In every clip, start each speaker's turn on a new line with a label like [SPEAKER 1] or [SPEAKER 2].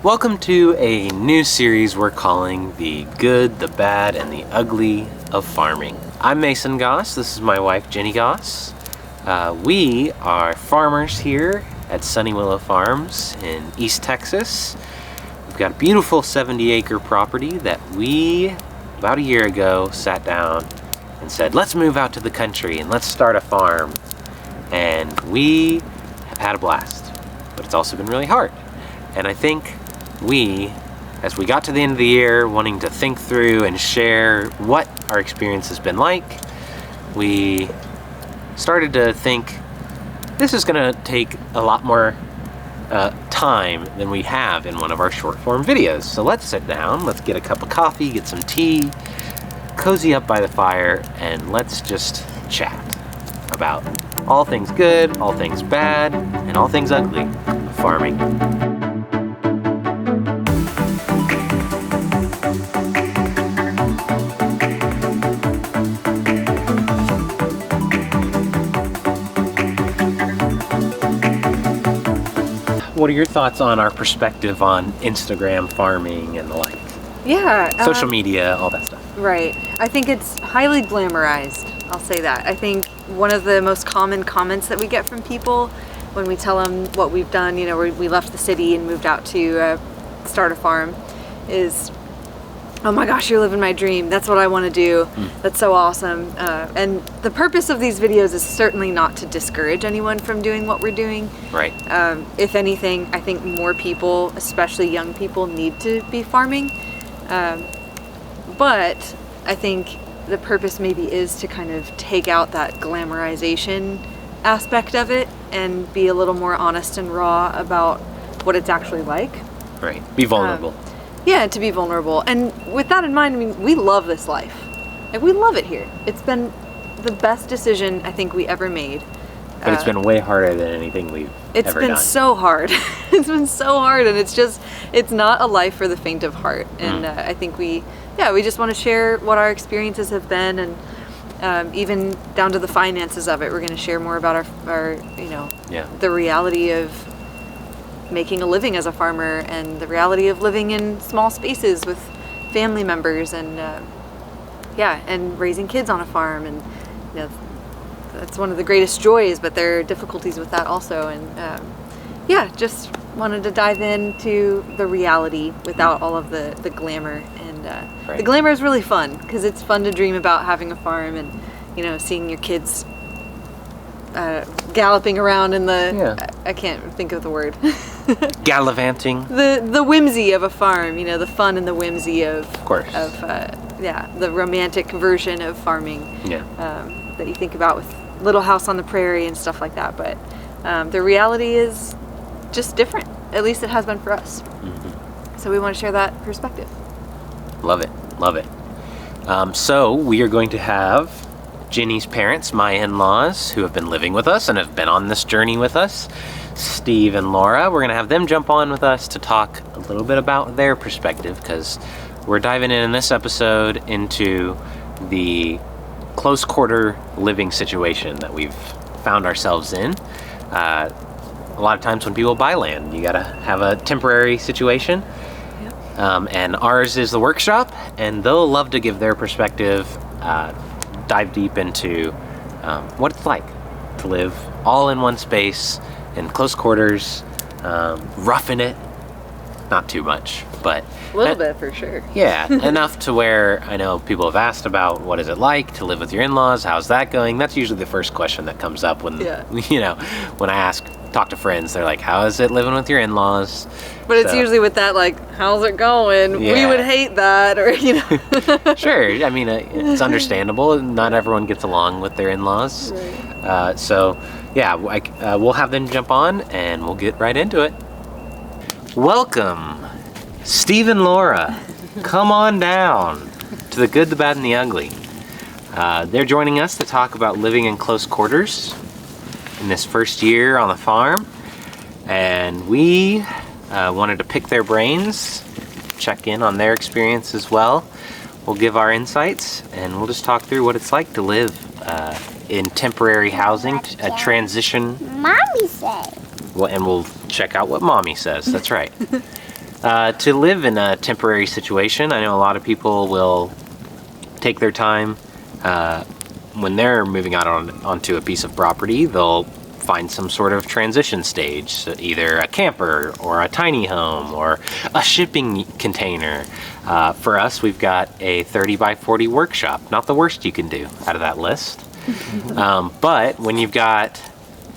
[SPEAKER 1] Welcome to a new series we're calling The Good, the Bad, and the Ugly of Farming. I'm Mason Goss. This is my wife, Jenny Goss. We are farmers here at Sunny Willow Farms in East Texas. We've got a beautiful 70-acre property that we, about a year ago, sat down and said, let's move out to the country and let's start a farm. And we have had a blast, but it's also been really hard. And I think as we got to the end of the year, wanting to think through and share what our experience has been like, we started to think this is going to take a lot more time than we have in one of our short form videos. So let's sit down, let's get a cup of coffee, get some tea, cozy up by the fire, and let's just chat about all things good, all things bad, and all things ugly of farming. What are your thoughts on our perspective on Instagram farming and the like?
[SPEAKER 2] Yeah.
[SPEAKER 1] Social media, all that stuff.
[SPEAKER 2] Right. I think it's highly glamorized. I'll say that. I think one of the most common comments that we get from people when we tell them what we've done, you know, we left the city and moved out to start a farm, is, oh my gosh, you're living my dream. That's what I want to do. That's so awesome. And the purpose of these videos is certainly not to discourage anyone from doing what we're doing.
[SPEAKER 1] Right.
[SPEAKER 2] If anything, I think more people, especially young people, need to be farming. But I think the purpose maybe is to kind of take out that glamorization aspect of it and be a little more honest and raw about what it's actually like.
[SPEAKER 1] Right. Be vulnerable.
[SPEAKER 2] Yeah, to be vulnerable. And with that in mind, I mean, we love this life. Like, we love it here. It's been the best decision I think we ever made.
[SPEAKER 1] But it's been way harder than anything we've ever done.
[SPEAKER 2] It's been so hard. It's been so hard, and it's not a life for the faint of heart. And I think we just want to share what our experiences have been, and even down to the finances of it. We're going to share more about our the reality of making a living as a farmer and the reality of living in small spaces with family members and and raising kids on a farm, and that's one of the greatest joys, but there are difficulties with that also. And just wanted to dive into the reality without all of the glamour. And the glamour is really fun because it's fun to dream about having a farm and seeing your kids galloping around in I can't think of the word.
[SPEAKER 1] Gallivanting.
[SPEAKER 2] The whimsy of a farm, the fun and the whimsy of
[SPEAKER 1] course.
[SPEAKER 2] The romantic version of farming. That you think about with Little House on the Prairie and stuff like that. But the reality is just different. At least it has been for us. Mm-hmm. So we want to share that perspective.
[SPEAKER 1] Love it. Love it. So we are going to have Jenny's parents, my in-laws, who have been living with us and have been on this journey with us, Steve and Laura. We're going to have them jump on with us to talk a little bit about their perspective, because we're diving in this episode into the close quarter living situation that we've found ourselves in. A lot of times when people buy land, you got to have a temporary situation. And ours is the workshop, and they'll love to give their perspective, dive deep into what it's like to live all in one space in close quarters, roughing it, not too much, but
[SPEAKER 2] a little bit for sure.
[SPEAKER 1] Yeah, enough to where I know people have asked about what is it like to live with your in-laws, how's that going? That's usually the first question that comes up when when I talk to friends, they're like, how is it living with your in-laws?
[SPEAKER 2] But it's usually with that, like, how's it going?
[SPEAKER 1] Yeah.
[SPEAKER 2] We would hate that, or
[SPEAKER 1] Sure, I mean, it's understandable. Not everyone gets along with their in-laws. Right. We'll have them jump on and we'll get right into it. Welcome, Steve and Laura. Come on down to the good, the bad, and the ugly. They're joining us to talk about living in close quarters in this first year on the farm, and we wanted to pick their brains, check in on their experience as well. We'll give our insights, and we'll just talk through what it's like to live in temporary housing, a transition.
[SPEAKER 3] Mommy said.
[SPEAKER 1] Well, and we'll check out what Mommy says. That's right. to live in a temporary situation. I know a lot of people will take their time when they're moving out onto a piece of property. They'll find some sort of transition stage, so either a camper or a tiny home or a shipping container. For us, we've got a 30 by 40 workshop. Not the worst you can do out of that list. But when you've got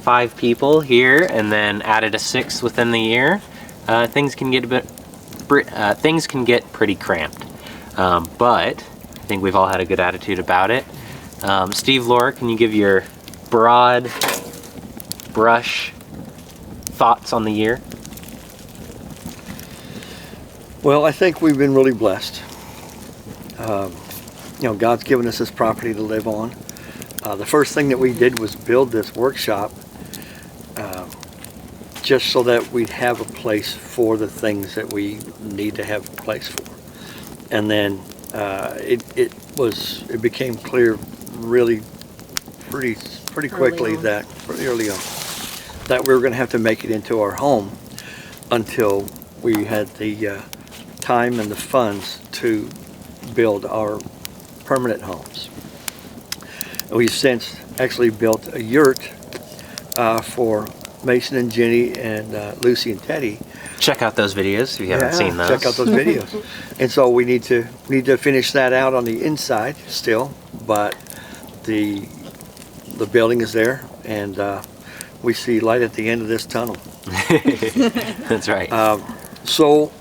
[SPEAKER 1] 5 people here and then added a 6th within the year, things can get pretty cramped. But I think we've all had a good attitude about it. Steve, Laura, can you give your broad brush thoughts on the year?
[SPEAKER 3] Well, I think we've been really blessed. God's given us this property to live on. The first thing that we did was build this workshop just so that we'd have a place for the things that we need to have a place for. And then it became clear really pretty quickly pretty early on that we were going to have to make it into our home until we had the time and the funds to build our permanent homes. We've since actually built a yurt for Mason and Jenny and Lucy and Teddy.
[SPEAKER 1] Check out those videos if you haven't seen those.
[SPEAKER 3] Check out those videos. And so we need to finish that out on the inside still, but the building is there, and we see light at the end of this tunnel.
[SPEAKER 1] That's right.
[SPEAKER 3] So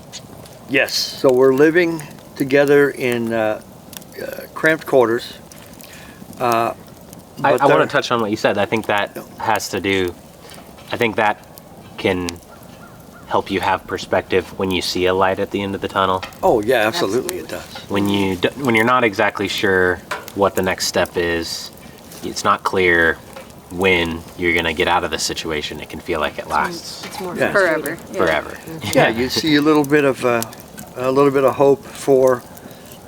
[SPEAKER 3] we're living together in cramped quarters.
[SPEAKER 1] I want to touch on what you said. I think that that can help you have perspective when you see a light at the end of the tunnel.
[SPEAKER 3] Oh yeah, absolutely it does.
[SPEAKER 1] When you're not exactly sure what the next step is, it's not clear when you're gonna get out of the situation. It can feel like it lasts
[SPEAKER 4] It's more
[SPEAKER 2] Forever.
[SPEAKER 1] forever.
[SPEAKER 3] Yeah, you see a little bit of hope for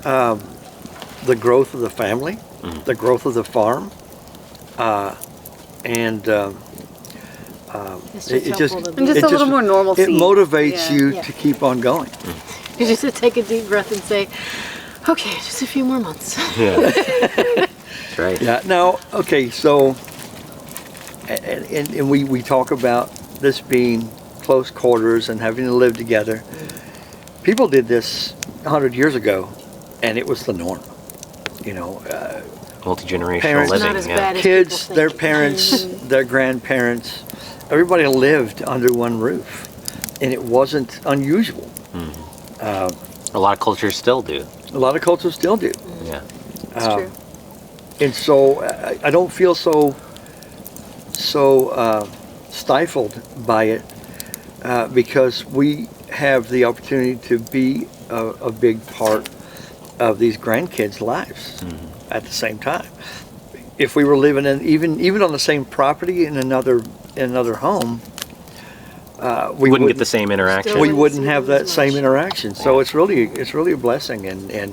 [SPEAKER 3] the growth of the family, the growth of the farm, and it just
[SPEAKER 2] a little more normalcy.
[SPEAKER 3] It motivates
[SPEAKER 2] Yeah.
[SPEAKER 3] you
[SPEAKER 4] Yeah.
[SPEAKER 3] to keep on going.
[SPEAKER 4] You just take a deep breath and say, okay, just a few more months.
[SPEAKER 1] Yeah. That's right.
[SPEAKER 3] Yeah. Now, okay, so and we talk about this being close quarters and having to live together. People did this 100 years ago, and it was the norm.
[SPEAKER 1] Multi-generational
[SPEAKER 3] Parents-
[SPEAKER 1] living.
[SPEAKER 4] Not as
[SPEAKER 1] Yeah.
[SPEAKER 4] bad as
[SPEAKER 3] Kids,
[SPEAKER 4] people
[SPEAKER 3] their
[SPEAKER 4] think.
[SPEAKER 3] parents, their grandparents, everybody lived under one roof, and it wasn't unusual.
[SPEAKER 1] A lot of cultures still do.
[SPEAKER 3] A lot of cultures still do.
[SPEAKER 1] Yeah.
[SPEAKER 2] It's true.
[SPEAKER 3] And so I don't feel so stifled by it because we have the opportunity to be a big part of these grandkids' lives at the same time. If we were living in even on the same property in another home, we
[SPEAKER 1] Wouldn't get the same interaction.
[SPEAKER 4] Still
[SPEAKER 3] we
[SPEAKER 4] wouldn't
[SPEAKER 3] wouldn't
[SPEAKER 4] see
[SPEAKER 3] have
[SPEAKER 4] them
[SPEAKER 3] that
[SPEAKER 4] as
[SPEAKER 3] same
[SPEAKER 4] much.
[SPEAKER 3] interaction. So it's really a blessing, and
[SPEAKER 1] Here,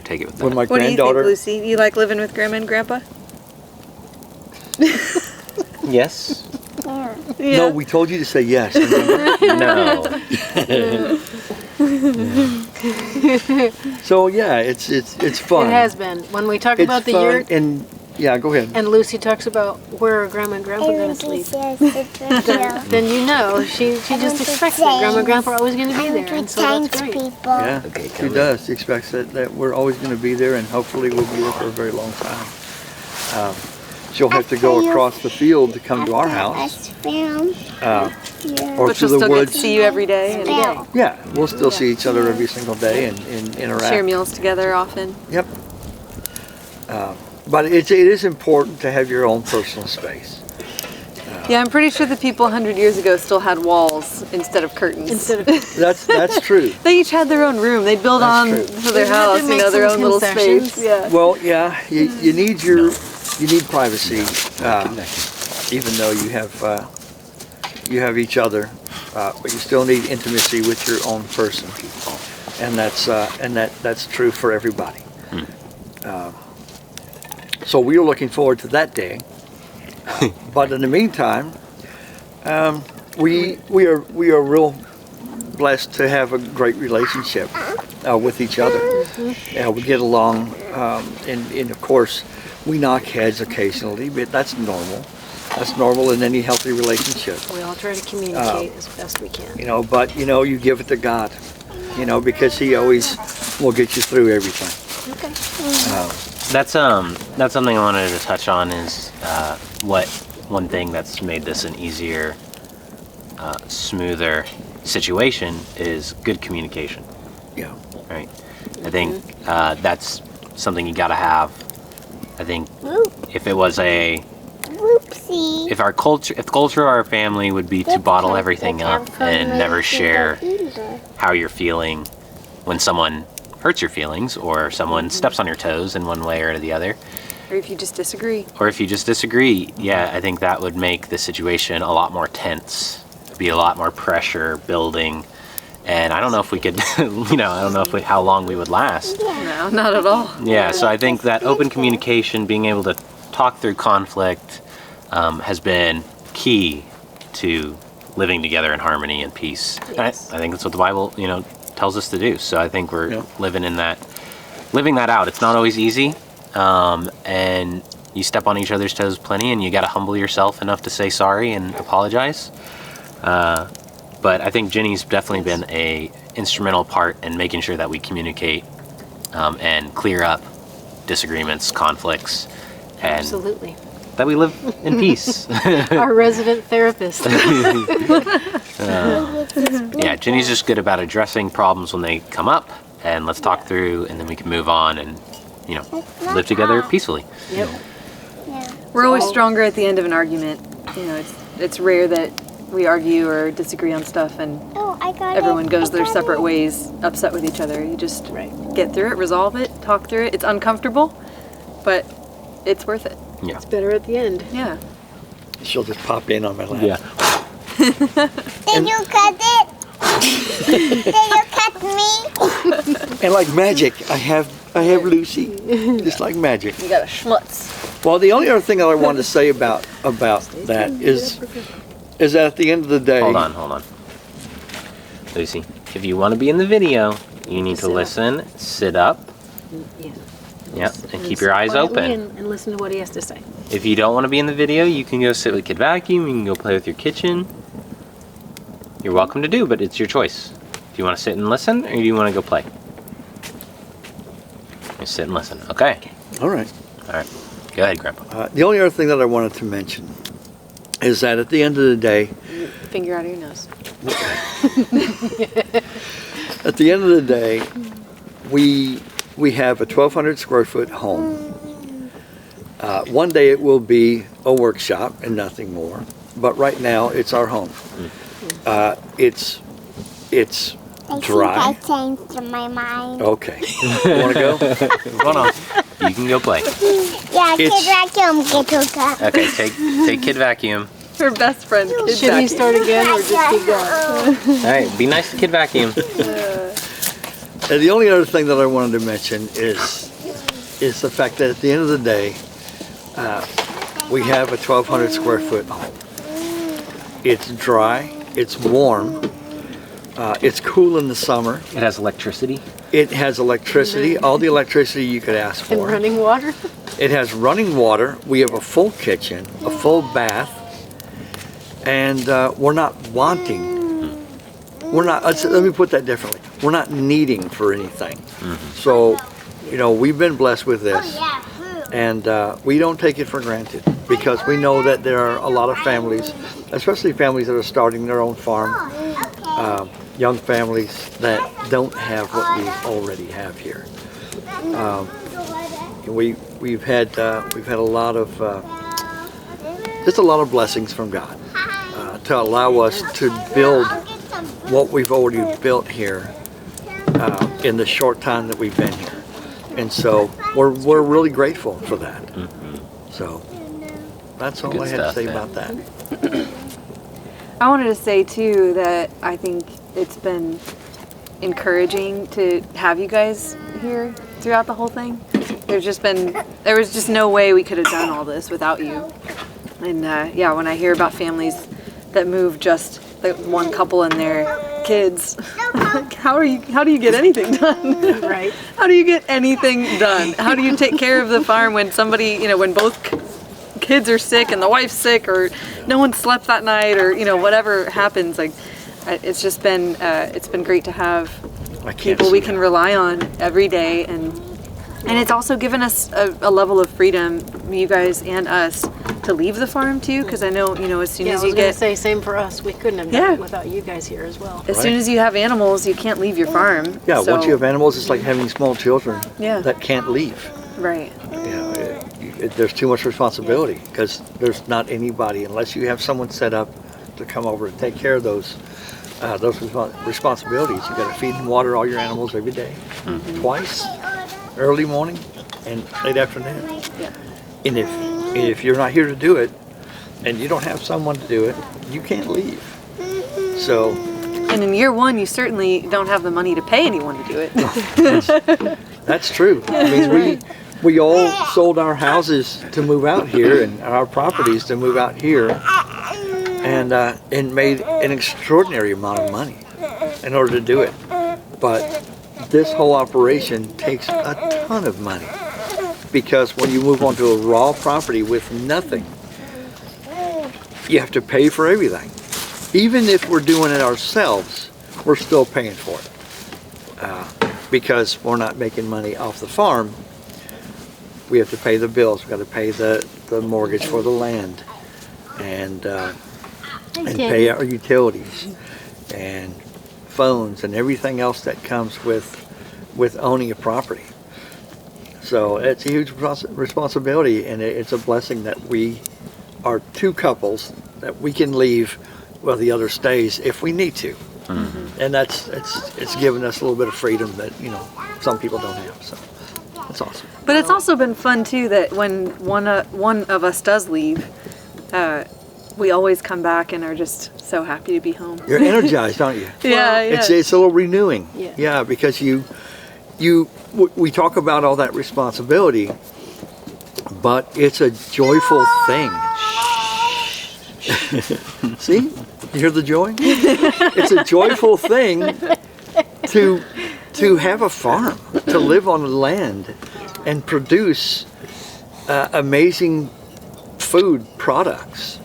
[SPEAKER 1] take it with
[SPEAKER 3] when
[SPEAKER 1] that.
[SPEAKER 3] my
[SPEAKER 2] What do you think,
[SPEAKER 3] granddaughter.
[SPEAKER 2] Lucy? You like living with Grandma and Grandpa?
[SPEAKER 1] Yes.
[SPEAKER 2] Yeah.
[SPEAKER 3] No, we told you to say yes. Remember?
[SPEAKER 1] No.
[SPEAKER 3] So yeah, it's fun.
[SPEAKER 4] It has been. When we talk
[SPEAKER 3] It's
[SPEAKER 4] about the
[SPEAKER 3] fun,
[SPEAKER 4] yurt,
[SPEAKER 3] and yeah, go ahead.
[SPEAKER 4] and Lucy talks about where are Grandma and Grandpa going to sleep, then you know she just expects that Grandma and Grandpa are always going to be there, and so that's great.
[SPEAKER 3] Yeah,
[SPEAKER 1] Okay,
[SPEAKER 3] she
[SPEAKER 1] come
[SPEAKER 3] does. She expects that we're always going to be there, and hopefully we'll be there for a very long time. She'll have to go across the field to come to our house, or
[SPEAKER 2] But
[SPEAKER 3] to
[SPEAKER 2] she'll
[SPEAKER 3] the
[SPEAKER 2] still get
[SPEAKER 3] woods.
[SPEAKER 2] to see you every day and
[SPEAKER 3] Yeah, we'll still see each other every single day and interact.
[SPEAKER 2] share meals together often.
[SPEAKER 3] Yep. But it is important to have your own personal space.
[SPEAKER 2] Yeah, I'm pretty sure the people 100 years ago still had walls instead of curtains.
[SPEAKER 4] Instead of
[SPEAKER 3] That's true.
[SPEAKER 2] They each had their own room. They'd build
[SPEAKER 3] That's
[SPEAKER 2] on
[SPEAKER 3] true.
[SPEAKER 2] for their
[SPEAKER 4] You had to
[SPEAKER 2] house,
[SPEAKER 4] make
[SPEAKER 2] their
[SPEAKER 4] some
[SPEAKER 2] own little
[SPEAKER 4] concessions.
[SPEAKER 2] space. Yeah.
[SPEAKER 3] Well, yeah, you need privacy, even though you have each other, but you still need intimacy with your own person, and that's true for everybody. So we are looking forward to that day. But in the meantime, we are blessed to have a great relationship with each other. We get along, and of course, we knock heads occasionally, but that's normal. That's normal in any healthy relationship.
[SPEAKER 4] We all try to communicate as best we can.
[SPEAKER 3] But you give it to God, because He always will get you through everything.
[SPEAKER 4] Okay.
[SPEAKER 1] That's something I wanted to touch on is one thing that's made this an easier, smoother situation is good communication.
[SPEAKER 3] Yeah.
[SPEAKER 1] Right. I think that's something you got to have. I think if it was if the culture of our family would be to bottle everything up and never share how you're feeling when someone hurts your feelings or someone steps on your toes in one way or the other.
[SPEAKER 2] Or if you just disagree.
[SPEAKER 1] Yeah, I think that would make the situation a lot more tense. There'd be a lot more pressure building. And I don't know if we could, how long we would last.
[SPEAKER 2] No, not at all.
[SPEAKER 1] Yeah, so I think that open communication, being able to talk through conflict, has been key to living together in harmony and peace.
[SPEAKER 4] Yes.
[SPEAKER 1] I think that's what the Bible, tells us to do. So I think we're living that out. It's not always easy, and you step on each other's toes plenty, and you got to humble yourself enough to say sorry and apologize. But I think Jenny's definitely been a instrumental part in making sure that we communicate and clear up disagreements, conflicts, and
[SPEAKER 4] Absolutely.
[SPEAKER 1] that we live in peace.
[SPEAKER 4] Our resident therapist.
[SPEAKER 1] Yeah, Jenny's just good about addressing problems when they come up, and let's talk through, and then we can move on and, live together peacefully.
[SPEAKER 4] Yep.
[SPEAKER 2] We're always stronger at the end of an argument. It's rare that we argue or disagree on stuff and everyone goes their separate ways, upset with each other. You just get through it, resolve it, talk through it. It's uncomfortable, but it's worth it.
[SPEAKER 1] Yeah.
[SPEAKER 4] It's better at the end.
[SPEAKER 2] Yeah.
[SPEAKER 3] She'll just pop in on my lap.
[SPEAKER 1] Yeah.
[SPEAKER 5] Did you cut it? Did you cut me?
[SPEAKER 3] And like magic, I have Lucy, just like magic.
[SPEAKER 2] You got a schmutz.
[SPEAKER 3] Well, the only other thing that I wanted to say about that is that at the end of the day,
[SPEAKER 1] Hold on. Lucy, if you want to be in the video, you need to
[SPEAKER 4] Sit up.
[SPEAKER 1] listen, sit up,
[SPEAKER 4] Yeah.
[SPEAKER 1] yep, and keep your eyes
[SPEAKER 4] Quietly
[SPEAKER 1] open.
[SPEAKER 4] and listen to what he has to say.
[SPEAKER 1] If you don't want to be in the video, you can go sit with Kid Vacuum, you can go play with your kitchen. You're welcome to do, but it's your choice. Do you want to sit and listen, or do you want to go play? Just sit and listen. Okay.
[SPEAKER 3] all right.
[SPEAKER 1] All right. Go ahead, Grandpa.
[SPEAKER 3] The only other thing that I wanted to mention is that at the end of the day,
[SPEAKER 2] Finger out of your nose.
[SPEAKER 3] at the end of the day, we have a 1,200 square foot home. One day it will be a workshop and nothing more, but right now it's our home. It's dry.
[SPEAKER 5] I changed my mind.
[SPEAKER 3] Okay. You want to go?
[SPEAKER 1] Hold on. You can go play.
[SPEAKER 5] Yeah, Kid
[SPEAKER 3] It's-
[SPEAKER 5] Vacuum, get to that.
[SPEAKER 1] Okay, take Kid Vacuum.
[SPEAKER 2] Her best friend, Kid
[SPEAKER 4] Should he
[SPEAKER 2] Vacuum.
[SPEAKER 4] start again or just keep going?
[SPEAKER 1] All right, be nice to Kid Vacuum.
[SPEAKER 3] And the only other thing that I wanted to mention is the fact that at the end of the day, we have a 1,200 square foot home. It's dry, it's warm, it's cool in the summer.
[SPEAKER 1] It has electricity.
[SPEAKER 3] It has electricity, all the electricity you could ask
[SPEAKER 4] And
[SPEAKER 3] for.
[SPEAKER 4] running water?
[SPEAKER 3] It has running water. We have a full kitchen, a full bath, and we're not wanting. We're not. Let me put that differently. We're not needing for anything. So, we've been blessed with this, and we don't take it for granted because we know that there are a lot of families, especially families that are starting their own farm, young families that don't have what we already have here. We've had a lot of just a lot of blessings from God to allow us to build what we've already built here in the short time that we've been here, and so we're really grateful for that. So that's all
[SPEAKER 1] Good
[SPEAKER 3] I had to
[SPEAKER 1] stuff,
[SPEAKER 3] say
[SPEAKER 1] man.
[SPEAKER 3] about that.
[SPEAKER 2] I wanted to say too that I think it's been encouraging to have you guys here throughout the whole thing. There was just no way we could have done all this without you. And when I hear about families that move just the one couple and their kids. How do you get anything done?
[SPEAKER 4] Right.
[SPEAKER 2] How do you get anything done? How do you take care of the farm when somebody, you know, when both kids are sick and the wife's sick, or no one slept that night, or, you know, whatever happens? Like, it's just been it's been great to have people we can rely on every day, and it's also given us a level of freedom, you guys and us, to leave the farm too, because I know, you know, as soon as you
[SPEAKER 4] I was going to say, same for us. We couldn't have done it without you guys here as well.
[SPEAKER 2] As soon as you have animals, you can't leave your farm.
[SPEAKER 3] Yeah,
[SPEAKER 2] so,
[SPEAKER 3] once you have animals, it's like having small children that can't leave.
[SPEAKER 2] Right.
[SPEAKER 3] There's too much responsibility, because there's not anybody, unless you have someone set up to come over and take care of those responsibilities. You got to feed and water all your animals every day, twice, early morning and late afternoon.
[SPEAKER 2] Yeah.
[SPEAKER 3] And if you're not here to do it, and you don't have someone to do it, you can't leave. So.
[SPEAKER 2] And in year one, you certainly don't have the money to pay anyone to do it.
[SPEAKER 3] That's true. I mean, we all sold our houses to move out here, and our properties to move out here, and made an extraordinary amount of money in order to do it. But this whole operation takes a ton of money, because when you move onto a raw property with nothing, you have to pay for everything. Even if we're doing it ourselves, we're still paying for it, because we're not making money off the farm. We have to pay the bills. We've got to pay the mortgage for the land, and pay our utilities and phones and everything else that comes with owning a property. So it's a huge responsibility, and it's a blessing that we are two couples that we can leave while the other stays if we need to. And it's given us a little bit of freedom that, you know, some people don't have. So it's awesome.
[SPEAKER 2] But it's also been fun too that when one of us does leave, we always come back and are just so happy to be home.
[SPEAKER 3] You're energized, aren't you?
[SPEAKER 2] Yeah.
[SPEAKER 3] It's a little renewing.
[SPEAKER 4] Yeah.
[SPEAKER 3] Because we talk about all that responsibility, but it's a joyful thing. See? You hear the joy? It's a joyful thing to have a farm, to live on the land and produce amazing food products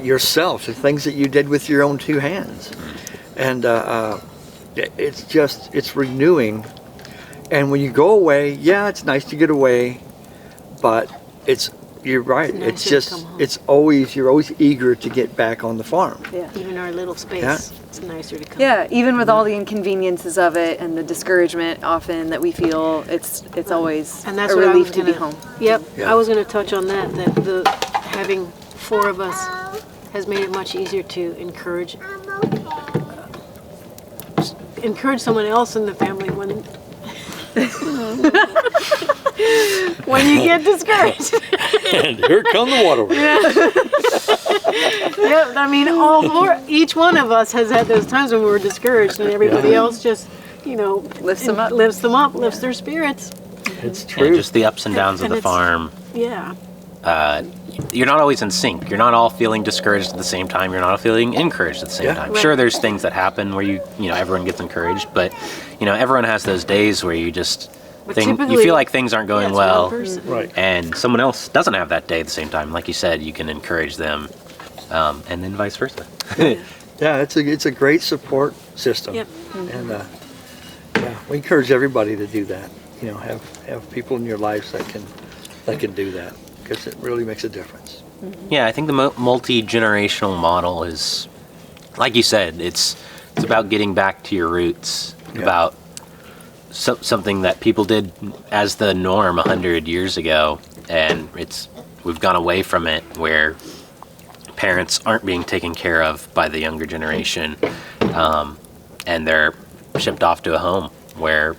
[SPEAKER 3] yourself, the things that you did with your own two hands. And it's renewing. And when you go away, it's nice to get away, but you're right. You're always eager to get back on the farm.
[SPEAKER 2] Yeah.
[SPEAKER 4] Even our little space, it's nicer to come.
[SPEAKER 2] Yeah, even with all the inconveniences of it and the discouragement often that we feel, it's always
[SPEAKER 4] and that's
[SPEAKER 2] a relief to be home.
[SPEAKER 4] Yep.
[SPEAKER 3] Yeah.
[SPEAKER 4] I was going to touch on that having four of us has made it much easier to encourage someone else in the family when when you get discouraged.
[SPEAKER 3] And here come the water.
[SPEAKER 4] Yeah, I mean, each one of us has had those times when we were discouraged, and everybody else just,
[SPEAKER 2] Lifts them up.
[SPEAKER 4] Lifts their spirits.
[SPEAKER 3] It's true.
[SPEAKER 1] And just the ups and downs of the farm.
[SPEAKER 4] Yeah.
[SPEAKER 1] You're not always in sync. You're not all feeling discouraged at the same time. You're not feeling encouraged at the same time.
[SPEAKER 4] Right.
[SPEAKER 1] Sure, there's things that happen where everyone gets encouraged, but everyone has those days where you just you feel like things aren't going well,
[SPEAKER 3] Right.
[SPEAKER 1] and someone else doesn't have that day at the same time. Like you said, you can encourage them, and then vice versa.
[SPEAKER 3] Yeah, it's a great support system.
[SPEAKER 4] Yep.
[SPEAKER 3] And we encourage everybody to do that. Have people in your lives that can do that, because it really makes a difference.
[SPEAKER 1] Yeah, I think the multi-generational model is, like you said, it's about getting back to your roots, about something that people did as the norm 100 years ago, and we've gone away from it, where parents aren't being taken care of by the younger generation, and they're shipped off to a home where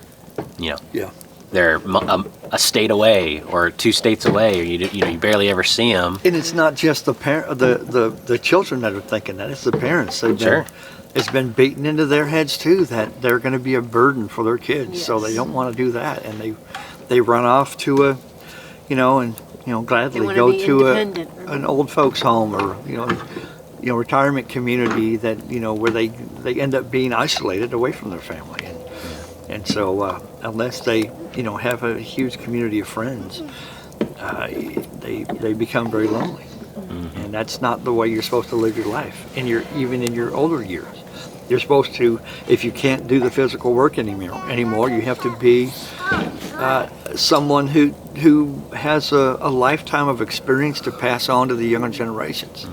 [SPEAKER 1] they're a state away or 2 states away, or you barely ever see them.
[SPEAKER 3] And it's not just the children that are thinking that; it's the parents. It's been beaten into their heads too that they're going to be a burden for their kids, so they don't want to do that, and they run off to gladly go to an old folks home, or retirement community that, where they end up being isolated away from their family. And so unless they, have a huge community of friends, they become very lonely. And that's not the way you're supposed to live your life, even in your older years. You're supposed to, if you can't do the physical work anymore, you have to be someone who has a lifetime of experience to pass on to the younger generations.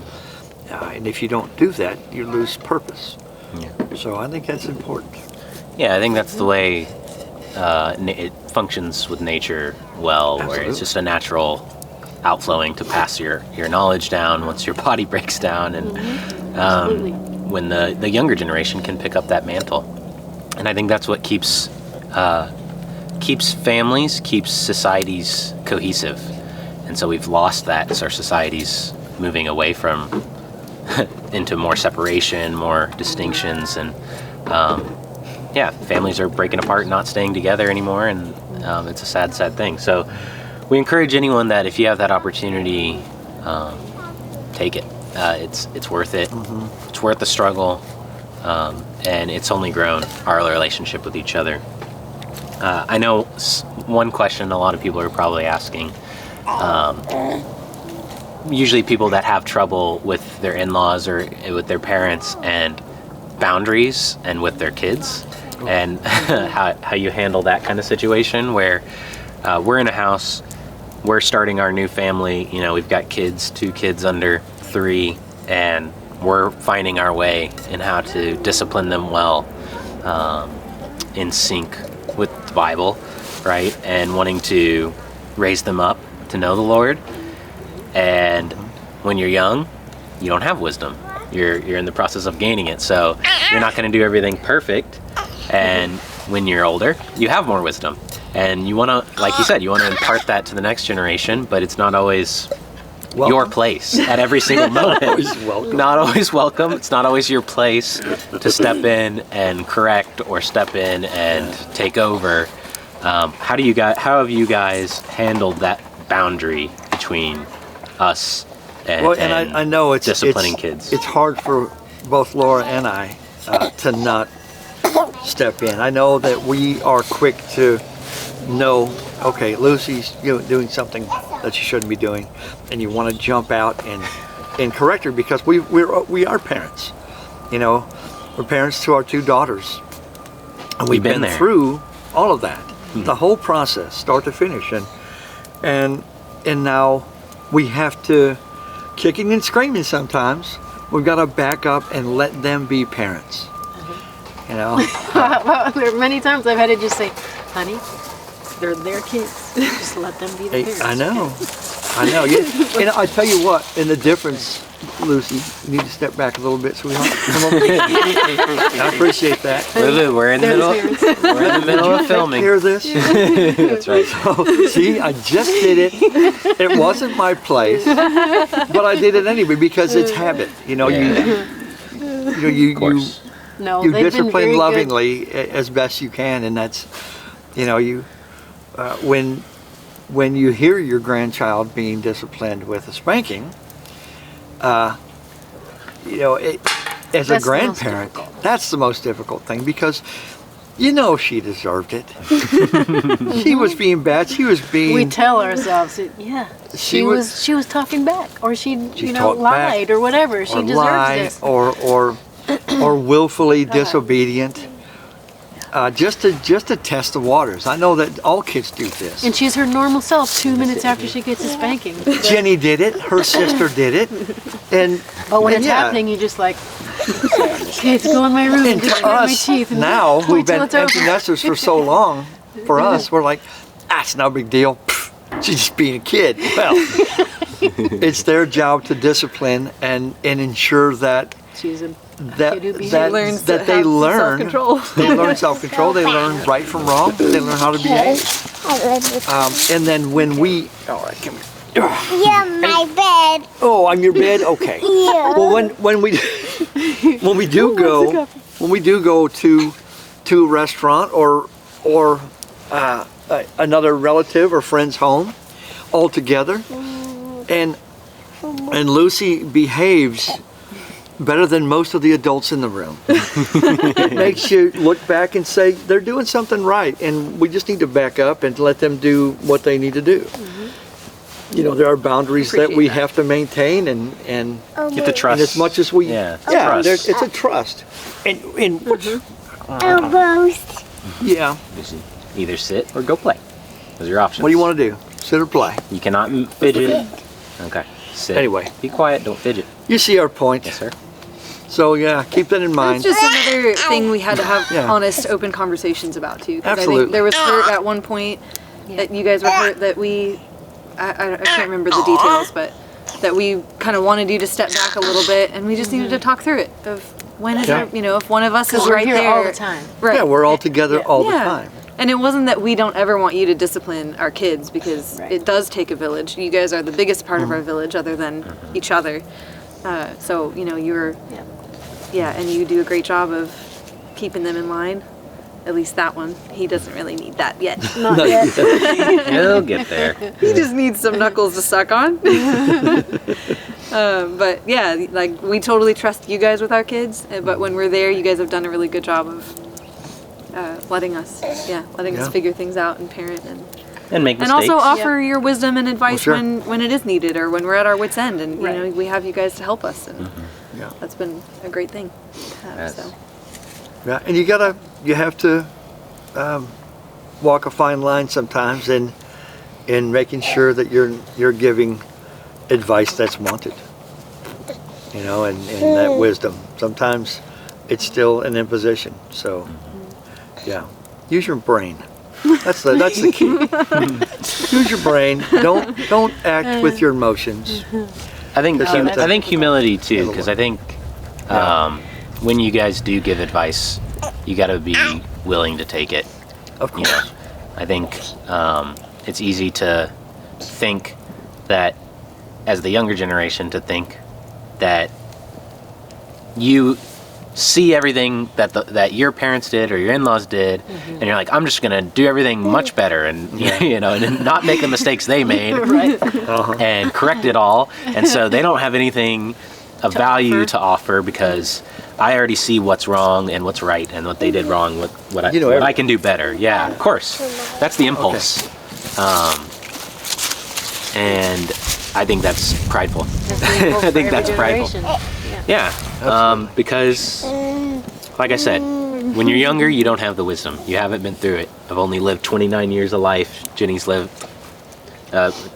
[SPEAKER 3] And if you don't do that, you lose purpose.
[SPEAKER 1] Yeah.
[SPEAKER 3] So I think that's important.
[SPEAKER 1] Yeah, I think that's the way it functions with nature well, where it's just a natural outflowing to pass your knowledge down once your body breaks down, and when the younger generation can pick up that mantle. And I think that's what keeps families, keeps societies cohesive. And so we've lost that as our society's moving away from into more separation, more distinctions, and families are breaking apart, not staying together anymore, and it's a sad thing. So we encourage anyone that if you have that opportunity, take it. It's worth it. Mm-hmm. It's worth the struggle, and it's only grown our relationship with each other. I know one question a lot of people are probably asking. Usually people that have trouble with their in-laws or with their parents and boundaries and with their kids, and how you handle that kind of situation where we're in a house, we're starting our new family, we've got kids, 2 kids under 3, and we're finding our way in how to discipline them well, in sync with the Bible, right? And wanting to raise them up to know the Lord. And when you're young, you don't have wisdom. You're in the process of gaining it, so you're not going to do everything perfect. And when you're older, you have more wisdom, and you want to, like you said, you want to impart that to the next generation. But it's not always your place at every single moment. Not always welcome. It's not always your place to step in and correct or step in and take over. How have you guys handled that boundary between us and
[SPEAKER 3] I know it's
[SPEAKER 1] disciplining kids?
[SPEAKER 3] It's hard for both Laura and I to not step in. I know that we are quick to know, okay, Lucy's doing something that she shouldn't be doing, and you want to jump out and correct her, because we are parents. We're parents to our 2 daughters, and we've been through all of that, the whole process, start to finish, and now we have to, kicking and screaming sometimes, we've got to back up and let them be parents.
[SPEAKER 4] Well, there are many times I've had to just say, honey, they're their kids. Just let them be the parents.
[SPEAKER 3] I know. And I tell you what, and the difference, Lucy, you need to step back a little bit, sweetheart. Come over here. I appreciate that.
[SPEAKER 1] Lulu, we're in the middle of filming.
[SPEAKER 3] Hear this?
[SPEAKER 1] That's right.
[SPEAKER 3] So, see, I just did it. It wasn't my place, but I did it anyway because it's habit. You discipline lovingly as best you can, and that's, when you hear your grandchild being disciplined with a spanking, as a grandparent, that's the most difficult thing, because she deserved it. She was being bad. She was being.
[SPEAKER 4] We tell ourselves, she was talking back, or she lied, or whatever. She deserves this.
[SPEAKER 3] Or willfully disobedient. Just to test the waters. I know that all kids do this.
[SPEAKER 4] And she's her normal self 2 minutes after she gets a spanking.
[SPEAKER 3] Jenny did it. Her sister did it.
[SPEAKER 4] But when it's happening, you just like, kids, go in my room and just my teeth. And
[SPEAKER 3] now, who've been empty nesters for so long, for us, we're like, it's no big deal. She's just being a kid. Well, it's their job to discipline and ensure that they learn self-control. They learn self-control. They learn right from wrong. They learn how to behave. And then when we, all right, come here.
[SPEAKER 5] Yeah, my bed.
[SPEAKER 3] Oh, on your bed. Okay.
[SPEAKER 5] Yeah.
[SPEAKER 3] Well, when we do go to a restaurant or another relative or friend's home all together, and Lucy behaves better than most of the adults in the room. It makes you look back and say they're doing something right, and we just need to back up and let them do what they need to do. You know, there are boundaries that we have to maintain, and
[SPEAKER 1] Get the trust.
[SPEAKER 3] and as much as we
[SPEAKER 1] trust.
[SPEAKER 3] it's a trust, and which,
[SPEAKER 5] Almost.
[SPEAKER 3] yeah.
[SPEAKER 1] Either sit or go play. Those are your options.
[SPEAKER 3] What do you want to do? Sit or play?
[SPEAKER 1] You cannot fidget. Okay. Sit.
[SPEAKER 3] Anyway.
[SPEAKER 1] Be quiet. Don't fidget.
[SPEAKER 3] You see our point.
[SPEAKER 1] Yes, sir.
[SPEAKER 3] So yeah, keep that in mind.
[SPEAKER 2] It's just another thing we had to have
[SPEAKER 3] Yeah.
[SPEAKER 2] honest, open conversations about too. 'Cause I
[SPEAKER 3] Absolutely.
[SPEAKER 2] think there was hurt at one point that you guys were hurt that I can't remember the details, but that we kind of wanted you to step back a little bit, and we just needed to talk through it. Of when is
[SPEAKER 3] Yeah.
[SPEAKER 2] if one of us is
[SPEAKER 4] We're
[SPEAKER 2] right
[SPEAKER 4] here
[SPEAKER 2] there
[SPEAKER 4] all the time.
[SPEAKER 2] right?
[SPEAKER 3] Yeah, we're all together all the
[SPEAKER 2] Yeah.
[SPEAKER 3] time.
[SPEAKER 2] And it wasn't that we don't ever want you to discipline our kids, because
[SPEAKER 4] Right.
[SPEAKER 2] it does take a village. You guys are the biggest part of our village other than each other. So, you're, and you do a great job of keeping them in line. At least that one. He doesn't really need that yet.
[SPEAKER 4] Not yet.
[SPEAKER 1] He'll get there.
[SPEAKER 2] He just needs some knuckles to suck on. But yeah, like we totally trust you guys with our kids. But when we're there, you guys have done a really good job of letting us
[SPEAKER 3] Yeah.
[SPEAKER 2] figure things out and parent
[SPEAKER 1] And make
[SPEAKER 2] and
[SPEAKER 1] mistakes.
[SPEAKER 2] also offer your wisdom and advice
[SPEAKER 3] sure.
[SPEAKER 2] when it is needed or when we're at our wits' end. And
[SPEAKER 4] Right.
[SPEAKER 2] we have you guys to help us, and
[SPEAKER 3] Yeah.
[SPEAKER 2] that's been a great thing.
[SPEAKER 1] Yes.
[SPEAKER 2] So.
[SPEAKER 3] Yeah, and you have to walk a fine line sometimes in making sure that you're giving advice that's wanted. And that wisdom. Sometimes it's still an imposition. So, yeah, use your brain. That's the key. Use your brain. Don't act with your emotions.
[SPEAKER 1] I think
[SPEAKER 3] That's-
[SPEAKER 1] I think humility too,
[SPEAKER 3] Another
[SPEAKER 1] because
[SPEAKER 3] one.
[SPEAKER 1] I think
[SPEAKER 3] Yeah.
[SPEAKER 1] when you guys do give advice, you got to be willing to take it.
[SPEAKER 3] Of
[SPEAKER 1] You
[SPEAKER 3] course.
[SPEAKER 1] know, I think it's easy to think that, as the younger generation, to think that you see everything that your parents did or your in-laws did, and you're like, I'm just gonna do everything much better, and and not make the mistakes they made, and correct it all, and so they don't have anything of value to offer because I already see what's wrong and what's right and what they did wrong, what I
[SPEAKER 3] everything.
[SPEAKER 1] can do better. Yeah, of course, that's the impulse, and I think that's prideful. I think that's prideful. Yeah, because, like I said, when you're younger, you don't have the wisdom. You haven't been through it. I've only lived 29 years of life. Jenny's lived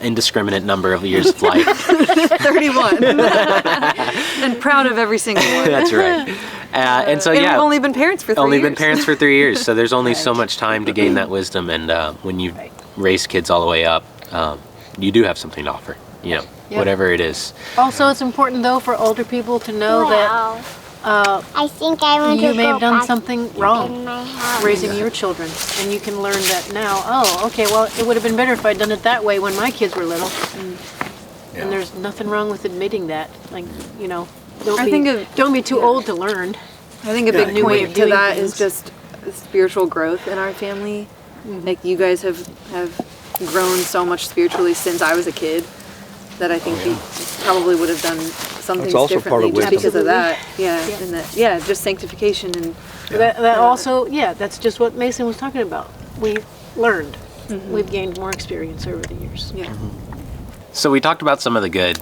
[SPEAKER 1] indiscriminate number of years of life.
[SPEAKER 2] 31. And proud of every single one.
[SPEAKER 1] That's right. And so,
[SPEAKER 2] And
[SPEAKER 1] yeah.
[SPEAKER 2] we've only been parents for 3
[SPEAKER 1] Only
[SPEAKER 2] years.
[SPEAKER 1] been parents for 3 years, so there's only so much time to gain that wisdom. And when you raise kids all the way up, you do have something to offer, whatever it is.
[SPEAKER 4] Also, it's important though for older people to know that
[SPEAKER 5] Wow. I think I want to
[SPEAKER 4] you may
[SPEAKER 5] go
[SPEAKER 4] have done
[SPEAKER 5] back
[SPEAKER 4] something
[SPEAKER 5] in
[SPEAKER 4] wrong
[SPEAKER 5] my house.
[SPEAKER 4] raising your children, and you can learn that now. Oh, okay, well, it would have been better if I'd done it that way when my kids were little. And there's nothing wrong with admitting that. Like, don't be too old to learn.
[SPEAKER 2] I think a
[SPEAKER 3] Yeah,
[SPEAKER 2] big
[SPEAKER 4] new way
[SPEAKER 2] point
[SPEAKER 4] of
[SPEAKER 2] to
[SPEAKER 4] doing
[SPEAKER 2] that
[SPEAKER 4] things.
[SPEAKER 2] is just spiritual growth in our family. Like you guys have grown so much spiritually since I was a kid that I think you probably would have done some
[SPEAKER 3] That's
[SPEAKER 2] things
[SPEAKER 3] also part
[SPEAKER 2] differently
[SPEAKER 3] of
[SPEAKER 2] just because
[SPEAKER 3] wisdom.
[SPEAKER 2] of that. And that just sanctification and
[SPEAKER 4] That also, that's just what Mason was talking about. We've learned. We've gained more experience over the years.
[SPEAKER 1] So we talked about some of the good.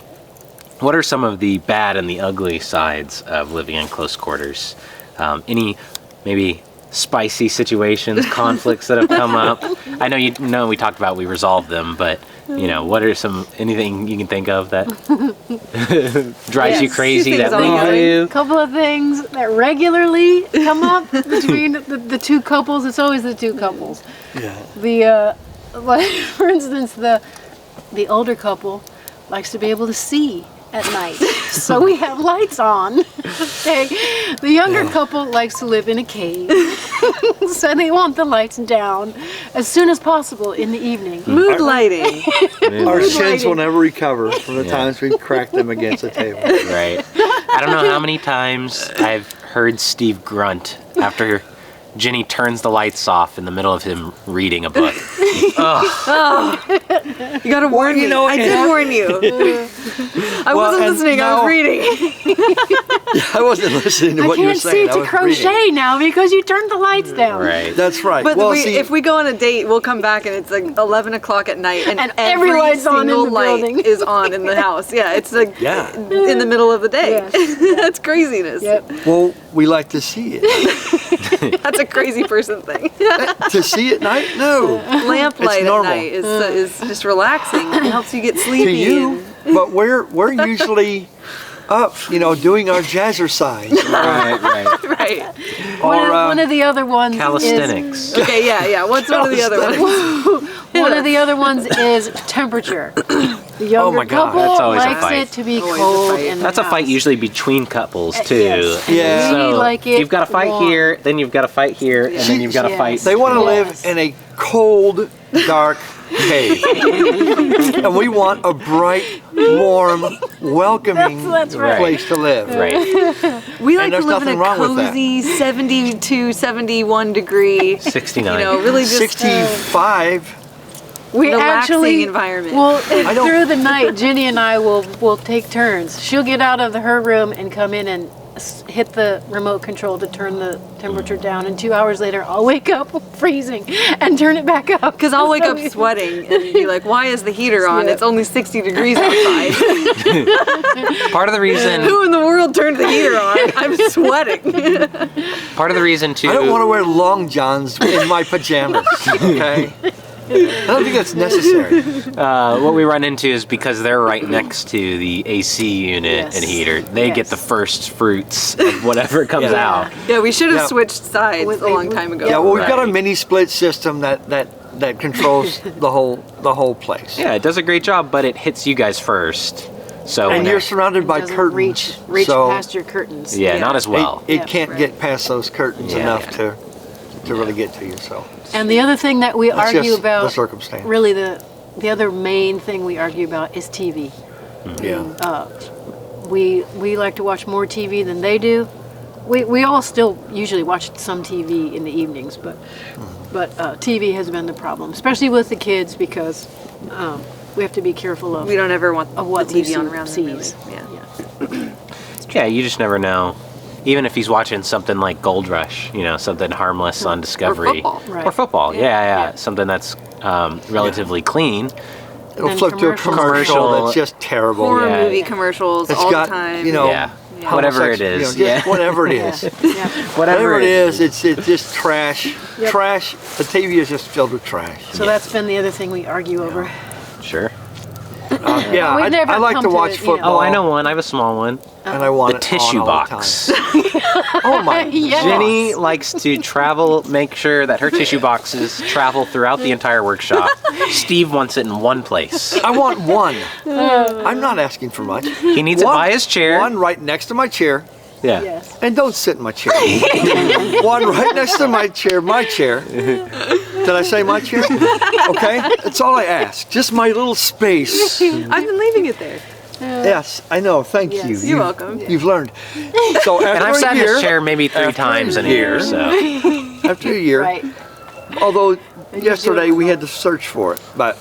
[SPEAKER 1] What are some of the bad and the ugly sides of living in close quarters? Any maybe spicy situations, conflicts that have come up? I know we talked about we resolved them, but what are anything you can think of that drives you
[SPEAKER 2] Yes.
[SPEAKER 1] crazy,
[SPEAKER 2] Things
[SPEAKER 1] that
[SPEAKER 2] on
[SPEAKER 1] leaves
[SPEAKER 2] the
[SPEAKER 1] you?
[SPEAKER 4] A couple of things that regularly come up between the two couples. It's always the two couples.
[SPEAKER 3] Yeah.
[SPEAKER 4] Like, for instance, the older couple likes to be able to see at night, so we have lights on. Okay, the younger couple likes to live in a cave, so they want the lights down as soon as possible in the evening.
[SPEAKER 2] mood lighting.
[SPEAKER 3] Our shins
[SPEAKER 4] lighting.
[SPEAKER 3] will never recover from the times we cracked them against the table.
[SPEAKER 1] Right. I don't know how many times I've heard Steve grunt after Jenny turns the lights off in the middle of him reading a book.
[SPEAKER 2] You gotta warn me. I did warn you. I wasn't listening. I was reading.
[SPEAKER 3] I wasn't listening to
[SPEAKER 4] I
[SPEAKER 3] what you were
[SPEAKER 4] can't see
[SPEAKER 3] saying. I
[SPEAKER 4] to
[SPEAKER 3] was
[SPEAKER 4] crochet
[SPEAKER 3] reading.
[SPEAKER 4] now because you turned the lights down.
[SPEAKER 1] Right.
[SPEAKER 3] That's right.
[SPEAKER 2] But
[SPEAKER 3] well,
[SPEAKER 2] if we go on a date, we'll come back and it's like 11 o'clock at night, and
[SPEAKER 4] every
[SPEAKER 2] every
[SPEAKER 4] light's on in
[SPEAKER 2] single
[SPEAKER 4] the
[SPEAKER 2] light
[SPEAKER 4] building.
[SPEAKER 2] is on in the house. Yeah, it's like
[SPEAKER 3] Yeah.
[SPEAKER 2] in the middle of the day.
[SPEAKER 4] Yes.
[SPEAKER 2] That's craziness.
[SPEAKER 4] Yep.
[SPEAKER 3] well, we like to see it.
[SPEAKER 2] That's a crazy person thing.
[SPEAKER 3] To see at night? No.
[SPEAKER 2] Lamplight at
[SPEAKER 3] normal.
[SPEAKER 2] night is just relaxing. It helps you get sleepy.
[SPEAKER 3] To you, but we're usually up, doing our jazzercise.
[SPEAKER 1] Right.
[SPEAKER 2] right.
[SPEAKER 4] One of the other ones
[SPEAKER 1] Calisthenics.
[SPEAKER 2] Okay, yeah. What's one of the other ones?
[SPEAKER 4] One of the other ones is temperature. The younger
[SPEAKER 3] my God,
[SPEAKER 4] couple
[SPEAKER 1] that's always a
[SPEAKER 4] likes
[SPEAKER 1] fight.
[SPEAKER 4] it to be
[SPEAKER 2] Always a
[SPEAKER 4] cold
[SPEAKER 2] fight.
[SPEAKER 4] in the
[SPEAKER 1] That's a fight
[SPEAKER 4] house.
[SPEAKER 1] usually between couples too.
[SPEAKER 4] Yes. And
[SPEAKER 3] Yeah.
[SPEAKER 4] we
[SPEAKER 1] So
[SPEAKER 4] like it
[SPEAKER 1] you've got to fight
[SPEAKER 4] warm.
[SPEAKER 1] here, then you've got to fight here, and then you've got to
[SPEAKER 4] Yes.
[SPEAKER 1] fight.
[SPEAKER 3] They want to
[SPEAKER 4] Yes.
[SPEAKER 3] live in a cold, dark cave. And we want a bright, warm, welcoming
[SPEAKER 4] That's right.
[SPEAKER 3] place to live.
[SPEAKER 1] Right.
[SPEAKER 2] We like to
[SPEAKER 3] there's
[SPEAKER 2] live in a
[SPEAKER 3] nothing wrong with that.
[SPEAKER 2] cozy 72, 71 degree,
[SPEAKER 1] 69.
[SPEAKER 2] really just
[SPEAKER 3] 65.
[SPEAKER 4] We
[SPEAKER 2] relaxing
[SPEAKER 4] actually
[SPEAKER 2] environment.
[SPEAKER 4] Well,
[SPEAKER 3] don't-
[SPEAKER 4] through the night, Jenny and I will take turns. She'll get out of her room and come in and hit the remote control to turn the temperature down, and 2 hours later I'll wake up freezing and turn it back up.
[SPEAKER 2] Because I'll wake up sweating and be like, why is the heater on?
[SPEAKER 4] Yeah.
[SPEAKER 2] It's only 60 degrees outside.
[SPEAKER 1] Part of the reason,
[SPEAKER 2] Who in the world turned the heater on? I'm sweating.
[SPEAKER 1] part of the reason too.
[SPEAKER 3] I don't want to wear long johns in my pajamas, okay? I don't think that's necessary.
[SPEAKER 1] What we run into is because they're right next to the AC unit
[SPEAKER 4] Yes.
[SPEAKER 1] and heater, they get
[SPEAKER 4] Yes.
[SPEAKER 1] the first fruits of whatever comes
[SPEAKER 3] Yeah.
[SPEAKER 1] out.
[SPEAKER 2] Yeah, we should have
[SPEAKER 3] Yeah.
[SPEAKER 2] switched sides a long time ago.
[SPEAKER 3] Yeah, well, we've got a
[SPEAKER 1] Right.
[SPEAKER 3] mini split system that controls the whole place.
[SPEAKER 1] Yeah, it does a great job, but it hits you guys first. So
[SPEAKER 3] And
[SPEAKER 1] when
[SPEAKER 3] you're
[SPEAKER 1] it-
[SPEAKER 3] surrounded by
[SPEAKER 4] Doesn't
[SPEAKER 3] curtains.
[SPEAKER 4] reach
[SPEAKER 3] so
[SPEAKER 4] past your curtains.
[SPEAKER 1] yeah, not as well.
[SPEAKER 3] It
[SPEAKER 4] Yeah.
[SPEAKER 3] can't
[SPEAKER 2] Right.
[SPEAKER 3] get past those curtains
[SPEAKER 1] Yeah.
[SPEAKER 3] enough to really get to you. So
[SPEAKER 4] And the other thing that we
[SPEAKER 3] that's
[SPEAKER 4] argue
[SPEAKER 3] just
[SPEAKER 4] about,
[SPEAKER 3] the circumstance.
[SPEAKER 4] really the other main thing we argue about is TV.
[SPEAKER 3] Yeah.
[SPEAKER 4] We like to watch more TV than they do. We all still usually watch some TV in the evenings, but TV has been the problem, especially with the kids, because we have to be careful of
[SPEAKER 2] We don't ever want
[SPEAKER 4] of what
[SPEAKER 2] the TV
[SPEAKER 4] Lucy
[SPEAKER 2] on around them, really.
[SPEAKER 4] sees.
[SPEAKER 2] Yeah.
[SPEAKER 1] Yeah, you just never know. Even if he's watching something like Gold Rush, something harmless on Discovery.
[SPEAKER 2] football.
[SPEAKER 4] Right.
[SPEAKER 1] Or football,
[SPEAKER 4] Yeah,
[SPEAKER 1] yeah.
[SPEAKER 4] yeah.
[SPEAKER 1] Something that's relatively clean.
[SPEAKER 3] It'll
[SPEAKER 4] And
[SPEAKER 3] flip to a
[SPEAKER 4] commercials.
[SPEAKER 3] commercial
[SPEAKER 1] Commercial.
[SPEAKER 3] that's just terrible.
[SPEAKER 2] Horror
[SPEAKER 1] Yeah.
[SPEAKER 2] movie commercials
[SPEAKER 3] It's
[SPEAKER 2] all
[SPEAKER 3] got,
[SPEAKER 2] the time.
[SPEAKER 1] Yeah. Whatever it is.
[SPEAKER 3] just
[SPEAKER 1] Yeah.
[SPEAKER 3] whatever it is.
[SPEAKER 4] Yeah.
[SPEAKER 3] Whatever it is, it's just trash.
[SPEAKER 4] Yep.
[SPEAKER 3] Trash. The TV is just filled with trash.
[SPEAKER 4] So that's been the other thing we argue over.
[SPEAKER 1] Sure.
[SPEAKER 3] Yeah,
[SPEAKER 4] We've never
[SPEAKER 3] I like
[SPEAKER 4] come
[SPEAKER 3] to
[SPEAKER 4] to
[SPEAKER 3] watch
[SPEAKER 4] it, you know.
[SPEAKER 3] football.
[SPEAKER 1] Oh, I know one. I have a small one.
[SPEAKER 3] And I want
[SPEAKER 1] The
[SPEAKER 3] it
[SPEAKER 1] tissue
[SPEAKER 3] on all the
[SPEAKER 1] box.
[SPEAKER 3] time. Oh my!
[SPEAKER 4] Yes.
[SPEAKER 1] Jenny likes to travel, make sure that her tissue boxes travel throughout the entire workshop. Steve wants it in one place.
[SPEAKER 3] I want one. I'm not asking for much.
[SPEAKER 1] He needs it
[SPEAKER 3] One-
[SPEAKER 1] by his chair.
[SPEAKER 3] One right next to my chair.
[SPEAKER 1] Yeah.
[SPEAKER 4] Yes.
[SPEAKER 3] And don't sit in my chair. One right next to my chair, my chair. Did I say my chair? Okay, that's all I ask. Just my little space.
[SPEAKER 2] I've been leaving it there.
[SPEAKER 3] Yes, I know. Thank you.
[SPEAKER 4] Yes.
[SPEAKER 2] You're welcome.
[SPEAKER 3] You've learned. So
[SPEAKER 1] And I've
[SPEAKER 3] after
[SPEAKER 1] sat
[SPEAKER 3] a
[SPEAKER 1] in this
[SPEAKER 3] year,
[SPEAKER 1] chair maybe 3 times in a year, so.
[SPEAKER 3] after a year,
[SPEAKER 4] Right.
[SPEAKER 3] although
[SPEAKER 4] you
[SPEAKER 3] yesterday
[SPEAKER 4] do it
[SPEAKER 3] we had to search for it, but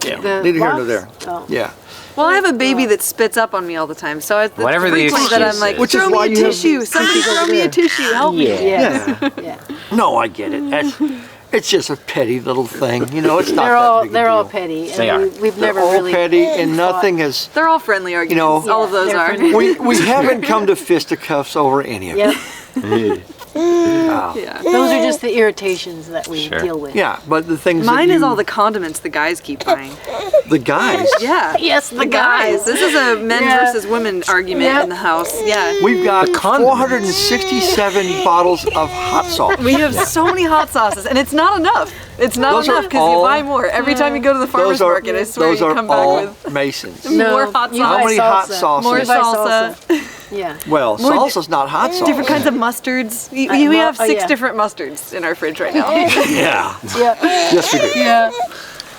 [SPEAKER 1] Yeah.
[SPEAKER 4] The
[SPEAKER 3] neither here nor
[SPEAKER 4] box?
[SPEAKER 3] there.
[SPEAKER 4] Oh.
[SPEAKER 3] Yeah.
[SPEAKER 2] Well, I have a baby that spits up on me all the time, so it's
[SPEAKER 1] Whatever the
[SPEAKER 2] frequent that I'm
[SPEAKER 1] excuse
[SPEAKER 2] like,
[SPEAKER 1] is.
[SPEAKER 3] Which is
[SPEAKER 2] throw
[SPEAKER 3] why
[SPEAKER 2] me a
[SPEAKER 3] you have
[SPEAKER 2] tissue.
[SPEAKER 3] these
[SPEAKER 2] Somebody
[SPEAKER 3] tissues
[SPEAKER 2] throw
[SPEAKER 3] over
[SPEAKER 2] me a
[SPEAKER 3] there.
[SPEAKER 2] tissue. Help me.
[SPEAKER 4] Yes.
[SPEAKER 3] Yeah.
[SPEAKER 4] Yeah.
[SPEAKER 3] No, I get it. It's just a petty little thing. It's not
[SPEAKER 4] They're
[SPEAKER 3] that
[SPEAKER 4] all
[SPEAKER 3] big a
[SPEAKER 4] they're all
[SPEAKER 3] deal.
[SPEAKER 4] petty. And
[SPEAKER 1] They are.
[SPEAKER 4] We've
[SPEAKER 3] They're
[SPEAKER 4] never
[SPEAKER 3] all
[SPEAKER 4] really
[SPEAKER 3] petty, and
[SPEAKER 4] fought.
[SPEAKER 3] nothing has.
[SPEAKER 2] They're all friendly arguments.
[SPEAKER 3] know-
[SPEAKER 2] all of those
[SPEAKER 4] they're
[SPEAKER 2] are.
[SPEAKER 4] friendly.
[SPEAKER 3] We haven't come to fisticuffs over any of it.
[SPEAKER 4] Yep.
[SPEAKER 2] Yeah.
[SPEAKER 4] Those are just the irritations that we
[SPEAKER 1] Sure.
[SPEAKER 4] deal with.
[SPEAKER 3] Yeah, but the things.
[SPEAKER 2] Mine
[SPEAKER 3] that
[SPEAKER 2] is
[SPEAKER 3] you-
[SPEAKER 2] all the condiments the guys keep buying.
[SPEAKER 3] the guys.
[SPEAKER 2] Yeah.
[SPEAKER 4] Yes,
[SPEAKER 2] The guys. This is a men
[SPEAKER 4] Yeah.
[SPEAKER 2] versus women argument
[SPEAKER 4] Yeah.
[SPEAKER 2] in the house. Yeah.
[SPEAKER 3] We've got
[SPEAKER 1] condiments.
[SPEAKER 3] 467 bottles of hot sauce.
[SPEAKER 2] We have so many hot sauces, and it's not enough. It's not
[SPEAKER 3] Those are
[SPEAKER 2] enough because you
[SPEAKER 3] all-
[SPEAKER 2] buy more. Every time you go to the farmer's
[SPEAKER 3] Those are
[SPEAKER 2] market, I swear
[SPEAKER 3] those
[SPEAKER 2] you
[SPEAKER 3] are
[SPEAKER 2] come back
[SPEAKER 3] all
[SPEAKER 2] with
[SPEAKER 3] Masons.
[SPEAKER 2] more hot
[SPEAKER 4] you
[SPEAKER 2] sauce.
[SPEAKER 3] How
[SPEAKER 4] buy
[SPEAKER 3] many hot
[SPEAKER 4] salsa.
[SPEAKER 3] sauces?
[SPEAKER 2] More
[SPEAKER 4] You buy
[SPEAKER 2] salsa.
[SPEAKER 4] Yeah.
[SPEAKER 3] Well,
[SPEAKER 2] More
[SPEAKER 3] salsa's not hot sauce.
[SPEAKER 2] Different kinds of mustards. We
[SPEAKER 4] well,
[SPEAKER 2] have 6
[SPEAKER 4] yeah.
[SPEAKER 2] different mustards in our fridge right now.
[SPEAKER 3] Yeah.
[SPEAKER 4] Yeah.
[SPEAKER 3] Yes, we do.
[SPEAKER 4] Yeah.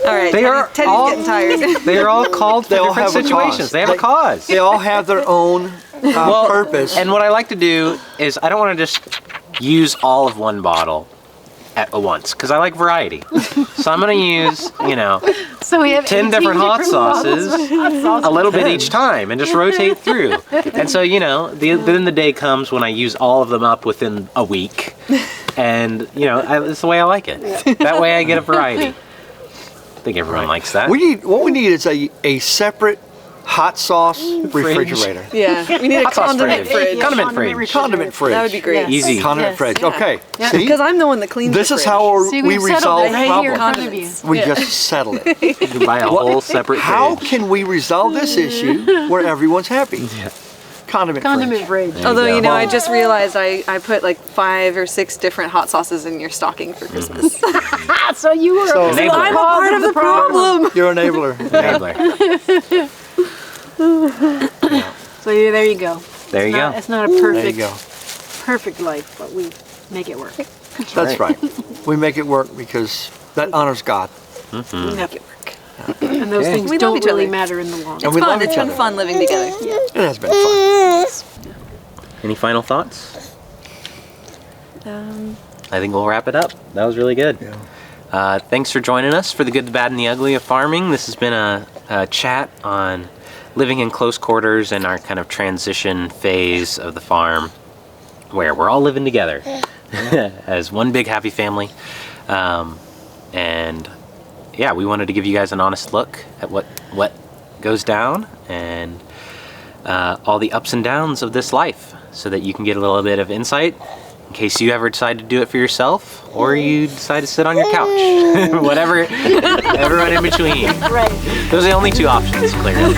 [SPEAKER 2] All right,
[SPEAKER 1] They are
[SPEAKER 2] Teddy's
[SPEAKER 1] all-
[SPEAKER 2] getting tired.
[SPEAKER 1] They are all called for
[SPEAKER 3] They all
[SPEAKER 1] different
[SPEAKER 3] have a
[SPEAKER 1] situations.
[SPEAKER 3] cause.
[SPEAKER 1] They have a cause.
[SPEAKER 3] They all have their own purpose.
[SPEAKER 1] And what I like to do is I don't want to just use all of one bottle at once because I like variety. So I'm gonna use,
[SPEAKER 4] So we have
[SPEAKER 1] 10 different hot sauces, a little bit each time, and just rotate through. And so, then the day comes when I use all of them up within a week, and it's the way I like it. That way I get a variety. I think everyone likes that.
[SPEAKER 3] What we need is a separate hot sauce refrigerator.
[SPEAKER 2] Yeah, we need a
[SPEAKER 1] Hot sauce
[SPEAKER 2] condiment fridge.
[SPEAKER 1] Condiment fridge.
[SPEAKER 3] Condiment fridge.
[SPEAKER 2] That would be great.
[SPEAKER 1] Easy.
[SPEAKER 3] Condiment
[SPEAKER 4] Yes.
[SPEAKER 3] fridge.
[SPEAKER 2] Yeah.
[SPEAKER 3] Okay.
[SPEAKER 2] Yeah.
[SPEAKER 3] See?
[SPEAKER 2] Because I'm the one that cleans
[SPEAKER 3] This
[SPEAKER 2] the
[SPEAKER 3] is
[SPEAKER 2] fridge.
[SPEAKER 3] how
[SPEAKER 4] See,
[SPEAKER 3] we
[SPEAKER 4] we've settled
[SPEAKER 3] resolve
[SPEAKER 4] it right here in
[SPEAKER 3] problems.
[SPEAKER 4] front of you.
[SPEAKER 3] We just settle it.
[SPEAKER 1] You can buy a whole separate
[SPEAKER 3] How
[SPEAKER 1] fridge.
[SPEAKER 3] can we resolve this issue where everyone's happy? Condiment
[SPEAKER 4] Condiment
[SPEAKER 3] fridge.
[SPEAKER 4] fridge.
[SPEAKER 2] Although,
[SPEAKER 1] go.
[SPEAKER 2] I just realized I put like 5 or 6 different hot sauces in your stocking for Christmas.
[SPEAKER 4] So you were
[SPEAKER 3] So-
[SPEAKER 1] Enabler.
[SPEAKER 2] I'm a part of the problem.
[SPEAKER 3] You're an enabler.
[SPEAKER 1] Enabler.
[SPEAKER 4] So there you go.
[SPEAKER 1] There you go.
[SPEAKER 4] It's not a
[SPEAKER 3] There you
[SPEAKER 4] perfect,
[SPEAKER 3] go.
[SPEAKER 4] perfect life, but we make it work.
[SPEAKER 3] That's right. We make it work because that honors God.
[SPEAKER 4] We make it work. And those things
[SPEAKER 2] We love
[SPEAKER 4] don't
[SPEAKER 2] each
[SPEAKER 4] really
[SPEAKER 2] other.
[SPEAKER 4] matter in the long
[SPEAKER 3] And
[SPEAKER 4] run.
[SPEAKER 3] we
[SPEAKER 2] Fun.
[SPEAKER 3] love
[SPEAKER 2] It's
[SPEAKER 3] each
[SPEAKER 2] been
[SPEAKER 3] other.
[SPEAKER 2] fun living together.
[SPEAKER 3] It has been fun.
[SPEAKER 1] Any final thoughts? I think we'll wrap it up. That was really good. Thanks for joining us for the good, the bad, and the ugly of farming. This has been a chat on living in close quarters and our kind of transition phase of the farm where we're all living together as one big happy family. And yeah, we wanted to give you guys an honest look at what goes down and all the ups and downs of this life so that you can get a little bit of insight in case you ever decide to do it for yourself or you decide to sit on your couch. Whatever, everyone in between.
[SPEAKER 4] Right.
[SPEAKER 1] Those are the only 2 options, clearly.